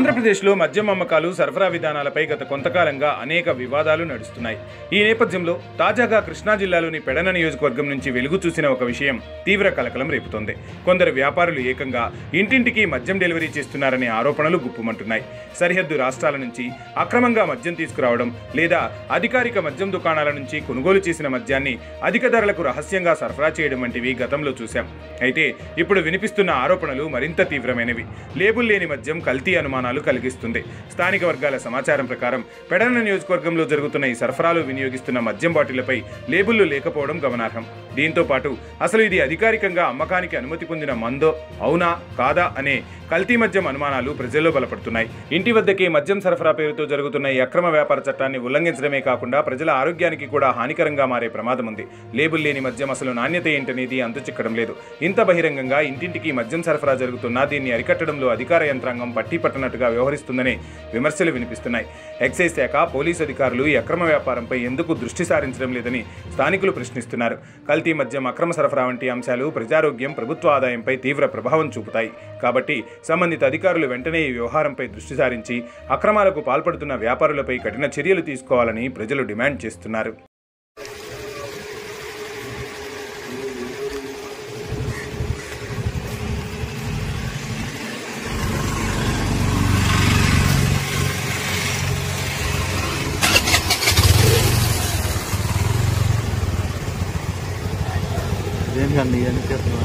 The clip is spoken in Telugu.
ఆంధ్రప్రదేశ్లో మద్యం అమ్మకాలు సరఫరా విధానాలపై గత కొంతకాలంగా అనేక వివాదాలు నడుస్తున్నాయి. ఈ నేపథ్యంలో తాజాగా కృష్ణా జిల్లాలోని పెడన నియోజకవర్గం నుంచి వెలుగు చూసిన ఒక విషయం తీవ్ర కలకలం రేపుతోంది. కొందరు వ్యాపారులు ఏకంగా ఇంటింటికి మద్యం డెలివరీ చేస్తున్నారనే ఆరోపణలు గుప్పుమంటున్నాయి. సరిహద్దు రాష్ట్రాల నుంచి అక్రమంగా మద్యం తీసుకురావడం లేదా అధికారిక మద్యం దుకాణాల నుంచి కొనుగోలు చేసిన మద్యాన్ని అధిక ధరలకు రహస్యంగా సరఫరా చేయడం వంటివి గతంలో చూశాం. అయితే ఇప్పుడు వినిపిస్తున్న ఆరోపణలు మరింత తీవ్రమైనవి. లేబుల్ లేని మద్యం కల్తీ అనుమానాలు కలిగిస్తుంది. స్థానిక వర్గాల సమాచారం ప్రకారం పెడన నియోజకవర్గంలో జరుగుతున్న ఈ సరఫరాలు వినియోగిస్తున్న మద్యం బాటిళ్లపై లేబుళ్లు లేకపోవడం గమనార్హం. దీంతో పాటు అసలు ఇది అధికారికంగా అమ్మకానికి అనుమతి పొందిన మందో అవునా కాదా అనే కల్తీ మద్యం అనుమానాలు ప్రజల్లో బలపడుతున్నాయి. ఇంటి వద్దకే మద్యం సరఫరా పేరుతో జరుగుతున్న ఈ అక్రమ వ్యాపార చట్టాన్ని ఉల్లంఘించడమే కాకుండా ప్రజల ఆరోగ్యానికి కూడా హానికరంగా మారే ప్రమాదం ఉంది. లేబుల్ లేని మద్యం అసలు నాణ్యత ఏంటనేది అంతుచిక్కడం లేదు. ఇంత బహిరంగంగా ఇంటింటికి మద్యం సరఫరా జరుగుతున్నా దీన్ని అరికట్టడంలో అధికార యంత్రాంగం పట్టి పట్టనట్టుగా వ్యవహరిస్తుందనే విమర్శలు వినిపిస్తున్నాయి. ఎక్సైజ్ శాఖ, పోలీసు అధికారులు ఈ అక్రమ వ్యాపారంపై ఎందుకు దృష్టి సారించడం లేదని స్థానికులు ప్రశ్నిస్తున్నారు. కల్తీ మద్యం, అక్రమ సరఫరా వంటి అంశాలు ప్రజారోగ్యం, ప్రభుత్వ ఆదాయంపై తీవ్ర ప్రభావం చూపుతాయి. కాబట్టి సంబంధిత అధికారులు వెంటనే ఈ వ్యవహారంపై దృష్టి సారించి అక్రమాలకు పాల్పడుతున్న వ్యాపారులపై కఠిన చర్యలు తీసుకోవాలని ప్రజలు డిమాండ్ చేస్తున్నారు. ఏం కానీ ఏం చేస్తున్నా